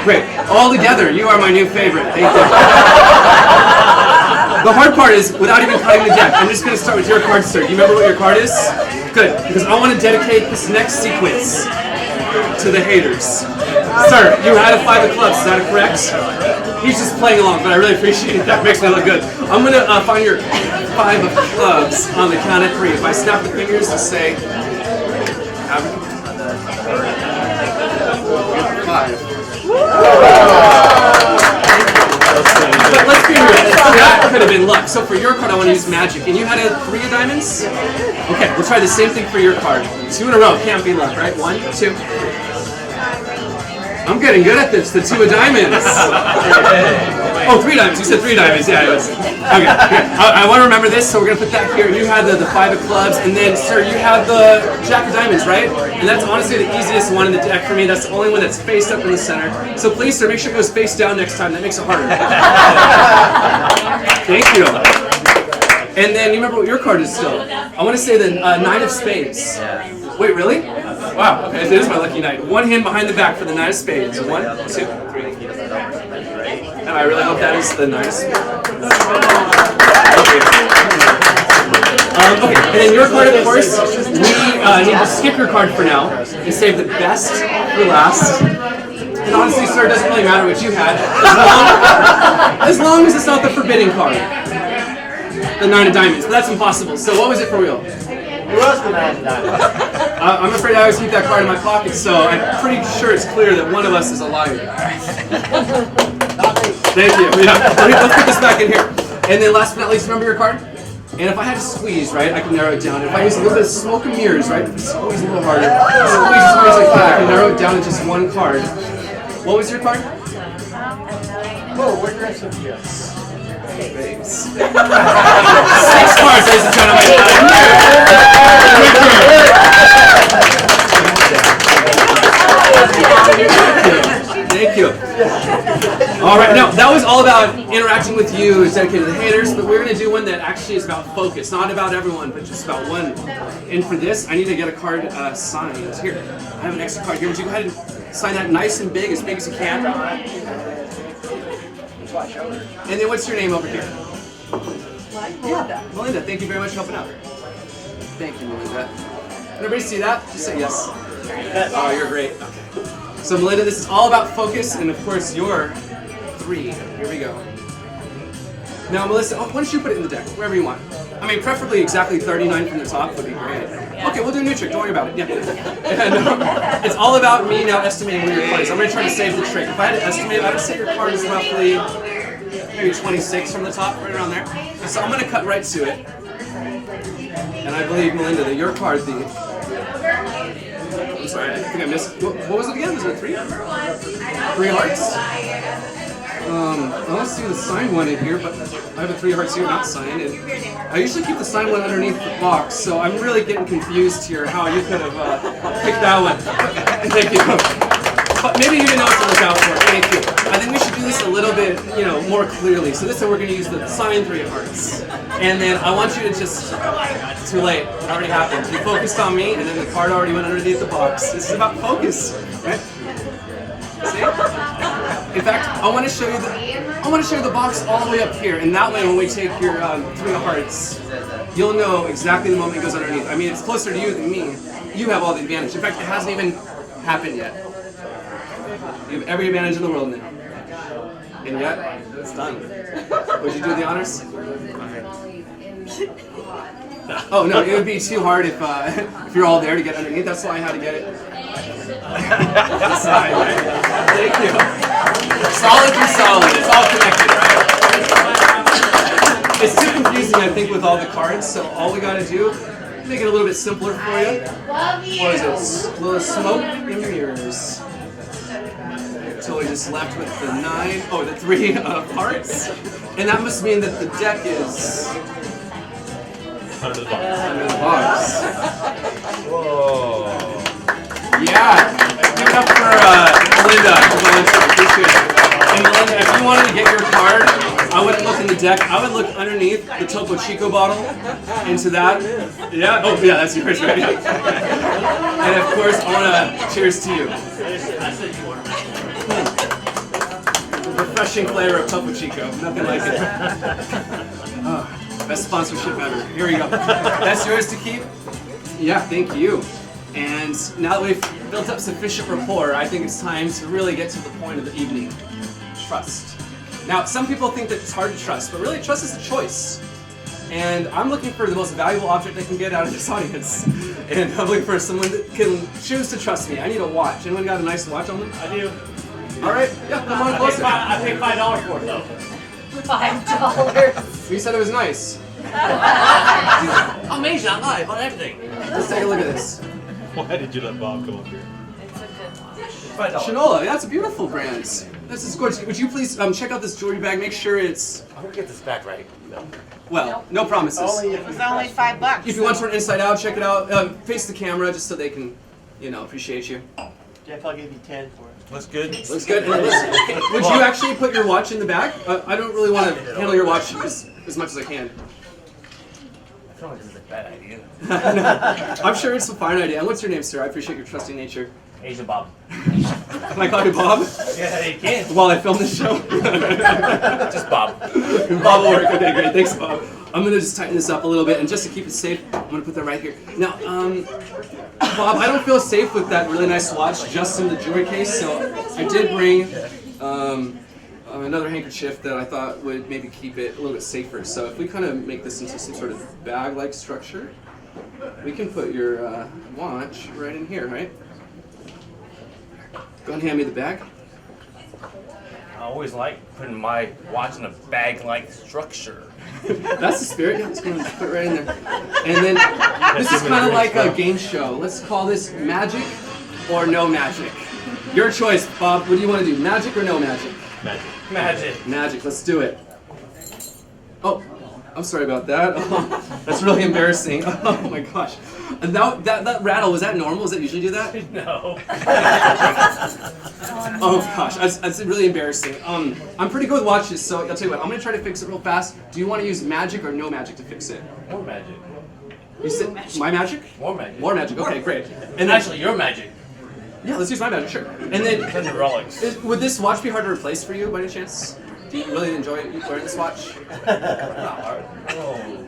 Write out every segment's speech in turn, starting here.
Great. All together, you are my new favorite. Thank you. The hard part is, without even cutting the deck, I'm just going to start with your card, sir. Do you remember what your card is? Good, because I want to dedicate this next sequence to the haters. Sir, you had a 5 of clubs, is that correct? He's just playing along, but I really appreciate it. That makes me look good. I'm going to find your 5 of clubs on the count of 3. If I snap the fingers to say, 5. But let's be real, that could have been luck. So for your card, I want to use magic. And you had a 3 of diamonds? Okay, we'll try the same thing for your card. 2 in a row, can't be luck, right? 1, 2. I'm getting good at this, the 2 of diamonds. Oh, 3 diamonds, you said 3 diamonds, yeah. It was. Okay, I want to remember this, so we're going to put that here. You had the 5 of clubs, and then, sir, you have the Jack of diamonds, right? And that's honestly the easiest one in the deck for me. That's the only one that's faced up in the center. So please, sir, make sure it goes face down next time. That makes it harder. Thank you. And then, you remember what your card is still? I want to say the 9 of spades. Wait, really? Wow, okay, it is my lucky night. 1 hand behind the back for the 9 of spades. 1, 2, 3. And I really hope that is the 9 of spades. Okay, and then your card, of course, we need to skip your card for now and save the best for last. And honestly, sir, it doesn't really matter what you had, as long as it's not the forbidden card. The 9 of diamonds, but that's impossible. So what was it for real? It was the 9 of diamonds. I'm afraid I always keep that card in my pocket, so I'm pretty sure it's clear that one of us is a liar. Thank you. Yeah. Let's put this back in here. And then last but not least, remember your card? And if I had to squeeze, right, I can narrow it down. If I use a little bit of smoke and mirrors, right, squeeze a little harder. Squeeze like that, I can narrow it down to just 1 card. What was your card? Whoa, we're aggressive, yes. 6 cards, ladies and gentlemen. Thank you. All right, now that was all about interacting with you. It's dedicated to the haters, but we're going to do one that actually is about focus, not about everyone, but just about one. And for this, I need to get a card signed. Here, I have an extra card here. Would you go ahead and sign that nice and big, as you can? And then what's your name over here? Melinda, thank you very much for helping out. Thank you, Melinda. Everybody see that? Just say yes. Oh, you're great. Okay. So Melinda, this is all about focus, and of course your 3. Here we go. Now Melissa, why don't you put it in the deck, wherever you want. I mean, preferably exactly 39 from the top would be great. Okay, we'll do a new trick, don't worry about it. Yeah. And, it's all about me now estimating where your card is. I'm going to try to save the trick. If I had to estimate, I would say your card is roughly maybe 26 from the top, right around there. So I'm going to cut right to it. And I believe, Melinda, that your card, I'm sorry, I think I missed. What was it again? Was it 3? 3 hearts? Let's see the signed one in here, but I have a 3 hearts here not signed. And I usually keep the signed one underneath the box, so I'm really getting confused here how you could have picked that one. Thank you. But maybe you didn't know what to look out for. Thank you. I think we should do this a little bit, more clearly. So this time we're going to use the signed 3 of hearts. And then I want you to just, too late, it already happened. You focused on me, and then the card already went underneath the box. This is about focus, right? See? In fact, I want to show you the box all the way up here, and that way when we take your 3 of hearts, you'll know exactly the moment it goes underneath. I mean, it's closer to you than me. You have all the advantage. In fact, it hasn't even happened yet. You have every advantage in the world now. And yet, it's done. Would you do the honors? Oh no, it would be too hard if you're all there to get underneath. That's why I had to get it. Side, right? Thank you. Solid through solid. It's all connected, right? It's too confusing, I think, with all the cards. So all we gotta do, make it a little bit simpler for you. What is it? A little smoke and mirrors. Until we're just left with the 3 of hearts. And that must mean that the deck is under the box. Whoa. Yeah. Give it up for Melinda. Appreciate it. And Melinda, if you wanted to get your card, I wouldn't look in the deck. I would look underneath the Topo Chico bottle into that. Yeah? Oh, yeah, that's yours, right? And of course, I want to cheers to you. refreshing flavor of Topo Chico. Nothing like it. Oh, best sponsorship ever. Here we go. That's yours to keep? Yeah, thank you. And now that we've built up sufficient rapport, I think it's time to really get to the point of the evening. Trust. Now, some people think that it's hard to trust, but really trust is a choice. And I'm looking for the most valuable object I can get out of this audience. And I'm looking for someone that can choose to trust me. I need a watch. Anyone got a nice watch on them? I do. All right, yeah, come on closer. I paid $5 for it though. $5. You said it was nice. Amazing, I lied about everything. Let's take a look at this. Why did you let Bob come up here? It's a good watch. $5. Shinola, that's a beautiful brand. This is gorgeous. Would you please check out this jewelry bag? Make sure it's, I'm gonna get this back right. No. well, no promises. Only if It was only $5. If you want to turn inside out, check it out. Face the camera just so they can, appreciate you. Jeff, I'll give you 10 for it. Looks good. Looks good. And listen, would you actually put your watch in the bag? I don't really want to handle your watch as much as I can. I feel like this is a bad idea. No, I'm sure it's a fine idea. And what's your name, sir? I appreciate your trusting nature. Asian Bob. Can I call you Bob Yeah, you can. while I film this show? Just Bob. Bob will work. Okay, great. Thanks, Bob. I'm gonna just tighten this up a little bit, and just to keep it safe, I'm gonna put that right here. Now, Bob, I don't feel safe with that really nice watch just in the jewelry case, so I did bring another handkerchief that I thought would maybe keep it a little bit safer. So if we kind of make this into some sort of bag-like structure, we can put your watch right in here, right? Go and hand me the bag. I always like putting my watch in a bag-like structure. That's the spirit. Yeah, let's go and put it right in there. And then this is kind of like a game show. Let's call this magic or no magic. Your choice, Bob. What do you want to do? Magic or no magic? Magic. Magic. Magic. Let's do it. Oh, I'm sorry about that. Oh, that's really embarrassing. Oh my gosh. And that rattle, was that normal? Does it usually do that? No. Oh gosh, that's really embarrassing. I'm pretty good with watches, so I'll tell you what, I'm gonna try to fix it real fast. Do you want to use magic or no magic to fix it? More magic. You said my magic? More magic. More magic, okay, great. And And then, actually, your magic. yeah, let's use my magic, sure. And then, It's in the Rolex. would this watch be hard to replace for you by any chance? Do you really enjoy wearing this watch? Not hard. Oh.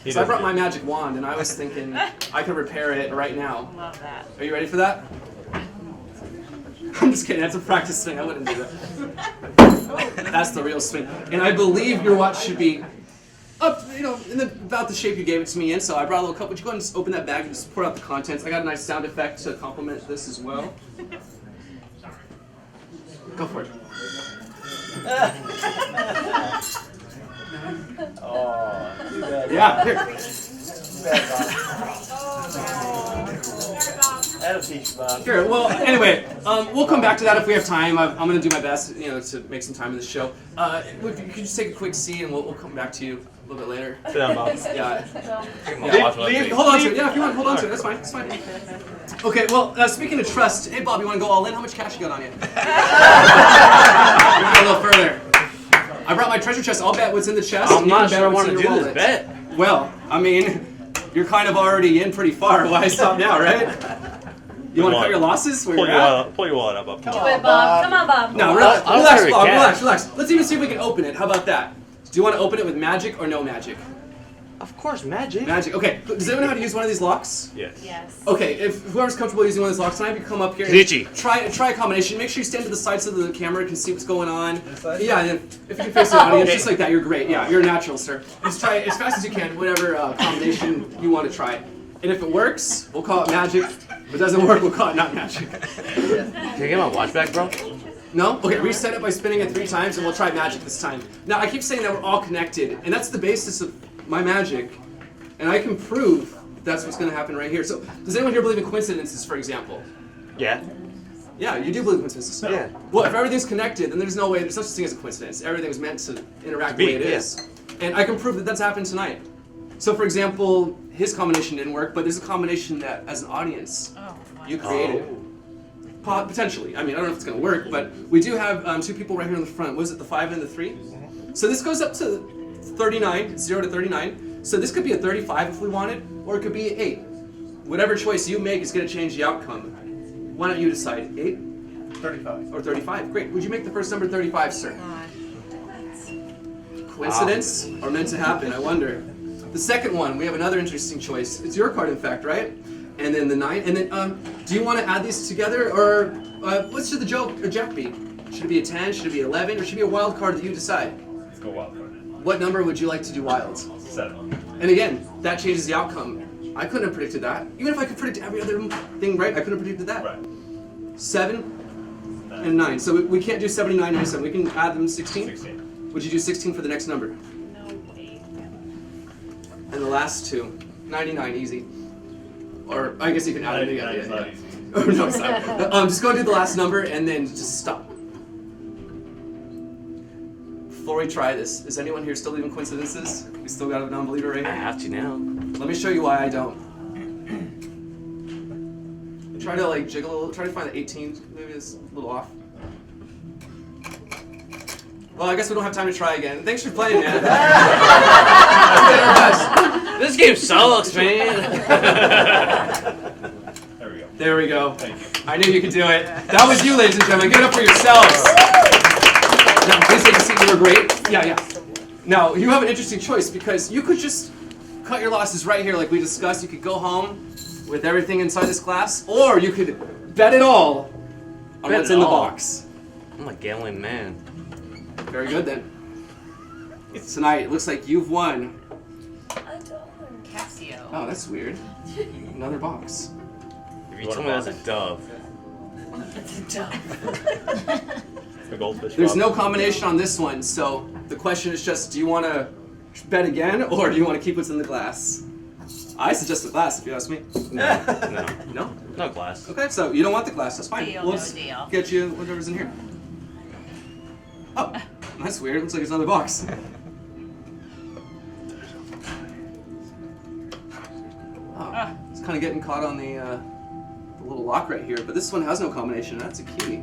So I brought my magic wand, and I was thinking I could repair it right now. Love that. Are you ready for that? I'm just kidding, that's a practice swing, I wouldn't do that. That's the real swing. And I believe your watch should be up, in about the shape you gave it to me in, so I brought a little cup. Would you go ahead and just open that bag and just pour out the contents? I got a nice sound effect to complement this as well. Go for it. Oh, too bad. Yeah, here. Too bad, Bob. That'll teach you, Bob. Sure. Well, anyway, we'll come back to that if we have time. I'm going to do my best, to make some time in the show. Could you just take a quick seat, and we'll come back to you a little bit later. Sit down, Bob. Yeah. Take my watch with me. Hold on to it. Yeah, if you want, hold on to it. That's fine. That's fine. Okay. Well, speaking of trust, hey Bob, you want to go all in? How much cash you got on you? A little further. I brought my treasure chest. I'll bet what's in the chest. I'm and you not can bet sure I what's want in to your do this wallet. bet. Well, I mean, you're kind of already in pretty far. Why stop now, right? You want to cut your losses? Where Pull you're your at? wallet, pull your wallet out, Bob. Come Do on. it, Bob. Come on, Bob. No, relax, I'll relax, carry Bob, cash. relax. Let's even see if we can open it. How about that? Do you want to open it with magic or no magic? Of course, magic. Magic. Okay. Does anyone know how to use one of these locks? Yes. Yes. Okay. If whoever's comfortable using one of these locks, tonight you come up here. and Kenichi. Try a combination. Make sure you stand to the side so the camera can see what's going on. Yeah, and then if you can face the audience, just like that, you're great. Yeah, you're a natural, sir. Just try it as fast as you can, whatever combination you want to try. And if it works, we'll call it magic. If it doesn't work, we'll call it not magic. Can I get my watch back, bro? No? Okay, reset it by spinning it 3 times, and we'll try magic this time. Now, I keep saying that we're all connected, and that's the basis of my magic. And I can prove that's what's going to happen right here. So, does anyone here believe in coincidences, for example? Yeah. Yeah, you do believe in coincidences. Yeah. Well, if everything's connected, then there's no such thing as a coincidence. Everything was meant to interact the way it yeah. is. And I can prove that that's happened tonight. So, for example, his combination didn't work, but there's a combination that, as an audience, Oh, my you created. Potentially. I mean, I don't know if it's going to work, but we do have 2 people right here in the front. What is it, the 5 and the 3? So this goes up to 39, 0 to 39. So this could be a 35 if we wanted, or it could be an 8. Whatever choice you make is going to change the outcome. Why don't you decide? 8? 35. Or 35. Great. Would you make the first number 35, sir? Coincidence or meant to happen? I wonder. The second one, we have another interesting choice. It's your card, in fact, right? And then the 9. And then, do you want to add these together, or what should the jack be? Should it be a 10? Should it be 11? Or should it be a wild card that you decide? Let's go wild card. What number would you like to do wilds? 7. And again, that changes the outcome. I couldn't have predicted that. Even if I could predict every other thing right, I couldn't have predicted that. Right. 7 and 9. So we can't do 79 and 97. We can add them 16? 16. Would you do 16 for the next number? No way. And the last two. 99, easy. Or I guess you can add them together. It's not easy. Oh, no, it's not. Just go and do the last number and then just stop. Before we try this, is anyone here still leaving coincidences? We still got a non-believer right I here? have to now. Let me show you why I don't. Try to like jiggle a little, try to find the 18, maybe it's a little off. Well, I guess we don't have time to try again. Thanks for playing, man. We did our best. This game sucks, man. There we go. There we go. Thank you. I knew you could do it. That was you, ladies and gentlemen. Give it up for yourselves. Now, please take a seat. You were great. Yeah. Now, you have an interesting choice because you could just cut your losses right here like we discussed. You could go home with everything inside this glass, or you could bet it all on Bet what's it in the all. box. I'm a gambling man. Very good, then. Tonight, it looks like you've won. Casio. Oh, that's weird. Another box. If you told me that's a dove. A goldfish. There's Bob. no combination on this one, so the question is just, do you want to bet again, or do you want to keep what's in the glass? I suggest the glass, if you ask me. No. No? No glass. Okay, so you don't want the glass, that's fine. Deal, We'll no just deal. get you whatever's in here. Oh, that's weird. Looks like it's another box. Oh, it's kind of getting caught on the little lock right here, but this one has no combination. That's a key.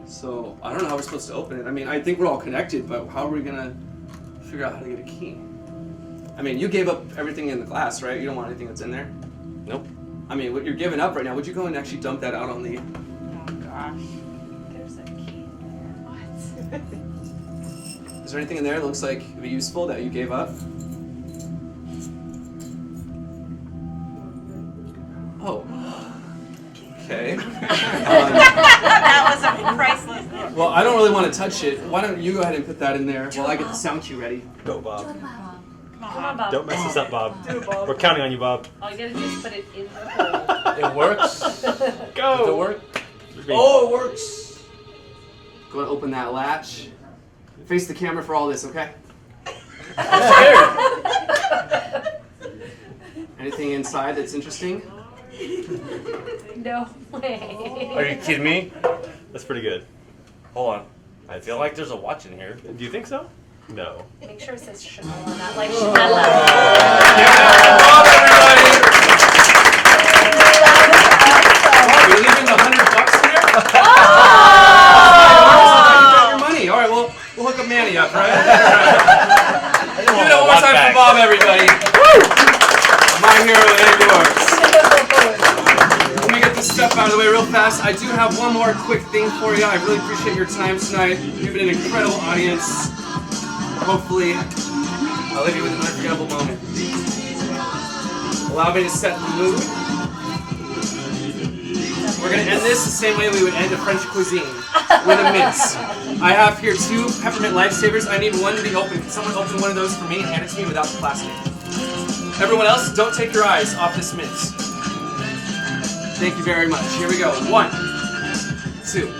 So I don't know how we're supposed to open it. I mean, I think we're all connected, but how are we gonna figure out how to get a key? I mean, you gave up everything in the glass, right? You don't want anything that's in there. Nope. I mean, what you're giving up right now, would you go and actually dump that out on the... Oh gosh. There's a key. What? Is there anything in there that looks like it'd be useful that you gave up? Oh. Okay. That was a priceless. Well, I don't really want to touch it. Why don't you go ahead and put that in there while I get the sound cue ready? Go, Bob. Come on, Bob. Don't mess this up, Bob. We're counting on you, Bob. All you gotta do is put it in the hole. It works. Go. Does it work? Oh. Oh, it works. Go and open that latch. Face the camera for all this, okay? I'm scared. Anything inside that's interesting? No way. Are you kidding me? That's pretty good. Hold on. I feel like there's a watch in here. Do you think so? No. Make sure it says Chanel on that, like Chanel. You're leaving $100 here? You got your money. All right, well, we'll hook up Manny up, right? Give it one more time for Bob, everybody. My hero and yours. Let me get this stuff out of the way real fast. I do have one more quick thing for you. I really appreciate your time tonight. You've been an incredible audience. Hopefully, I'll leave you with an unforgettable moment. Allow me to set the mood. We're going to end this the same way we would end a French cuisine, with a mince. I have here 2 peppermint lifesavers. I need one to be open. Can someone open one of those for me and hand it to me without the plastic? Everyone else, don't take your eyes off this mince. Thank you very much. Here we go. 1, 2.